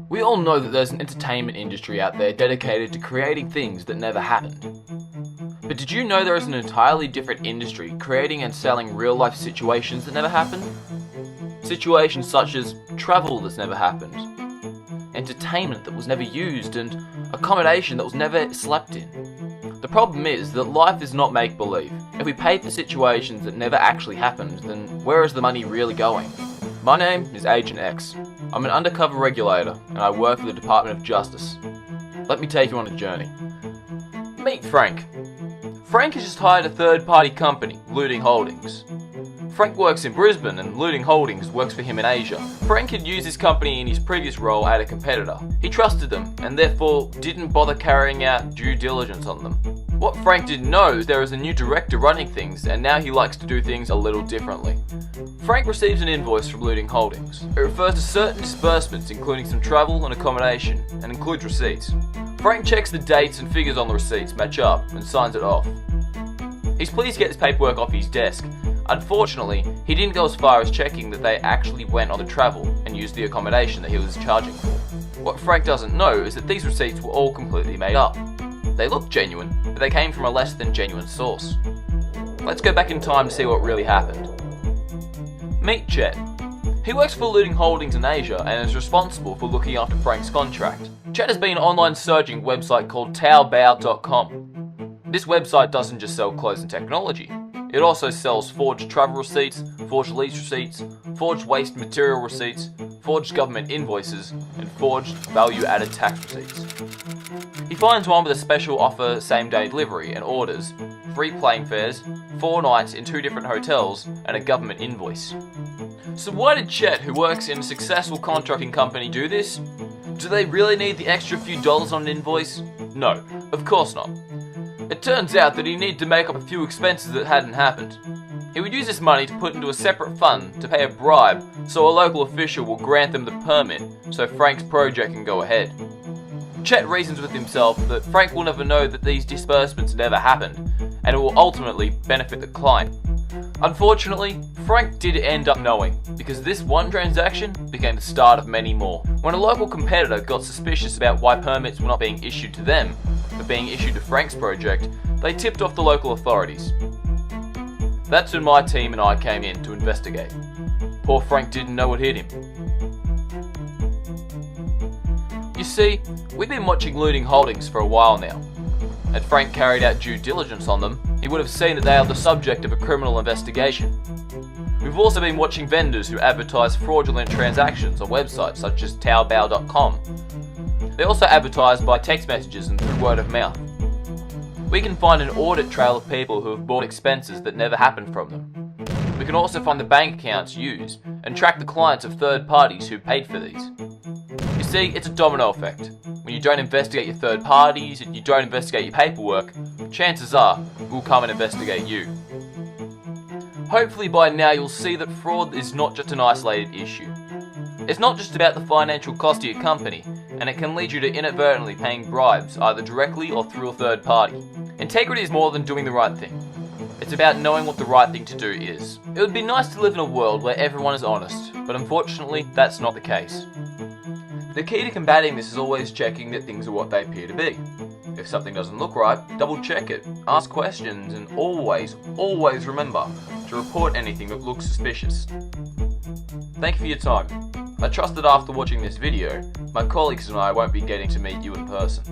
We all know that there's an entertainment industry out there dedicated to creating things that never happened. But did you know there is an entirely different industry creating and selling real-life situations that never happened? Situations such as travel that's never happened, entertainment that was never used, and accommodation that was never slept in. The problem is that life is not make-believe. If we pay for situations that never actually happened, then where is the money really going? My name is Agent X. I'm an undercover regulator, and I work for the Department of Justice. Let me take you on a journey. Meet Frank. Frank has just hired a third-party company, Looting Holdings. Frank works in Brisbane, and Looting Holdings works for him in Asia. Frank had used his company in his previous role at a competitor. He trusted them, and therefore didn't bother carrying out due diligence on them. What Frank didn't know is there is a new director running things, and now he likes to do things a little differently. Frank receives an invoice from Looting Holdings. It refers to certain disbursements, including some travel and accommodation, and includes receipts. Frank checks the dates and figures on the receipts match up, and signs it off. He's pleased to get this paperwork off his desk. Unfortunately, he didn't go as far as checking that they actually went on the travel and used the accommodation that he was charging for. What Frank doesn't know is that these receipts were all completely made up. They look genuine, but they came from a less than genuine source. Let's go back in time to see what really happened. Meet Chet. He works for Looting Holdings in Asia and is responsible for looking after Frank's contract. Chet has been an online searching website called Taobao.com. This website doesn't just sell clothes and technology. It also sells forged travel receipts, forged lease receipts, forged waste material receipts, forged government invoices, and forged value-added tax receipts. He finds one with a special offer same-day delivery and orders, free plane fares, 4 nights in 2 different hotels, and a government invoice. So why did Chet, who works in a successful contracting company, do this? Do they really need the extra few dollars on an invoice? No, of course not. It turns out that he needed to make up a few expenses that hadn't happened. He would use this money to put into a separate fund to pay a bribe so a local official will grant them the permit so Frank's project can go ahead. Chet reasons with himself that Frank will never know that these disbursements never happened, and it will ultimately benefit the client. Unfortunately, Frank did end up knowing, because this one transaction became the start of many more. When a local competitor got suspicious about why permits were not being issued to them, but being issued to Frank's project, they tipped off the local authorities. That's when my team and I came in to investigate. Poor Frank didn't know what hit him. You see, we've been watching Looting Holdings for a while now. Had Frank carried out due diligence on them, he would have seen that they are the subject of a criminal investigation. We've also been watching vendors who advertise fraudulent transactions on websites such as Taobao.com. They also advertise by text messages and through word of mouth. We can find an audit trail of people who have bought expenses that never happened from them. We can also find the bank accounts used and track the clients of third parties who paid for these. You see, it's a domino effect. When you don't investigate your third parties and you don't investigate your paperwork, chances are we'll come and investigate you. Hopefully by now you'll see that fraud is not just an isolated issue. It's not just about the financial cost to your company, and it can lead you to inadvertently paying bribes either directly or through a third party. Integrity is more than doing the right thing. It's about knowing what the right thing to do is. It would be nice to live in a world where everyone is honest, but unfortunately that's not the case. The key to combating this is always checking that things are what they appear to be. If something doesn't look right, double check it, ask questions, and always remember to report anything that looks suspicious. Thank you for your time. I trust that after watching this video, my colleagues and I won't be getting to meet you in person.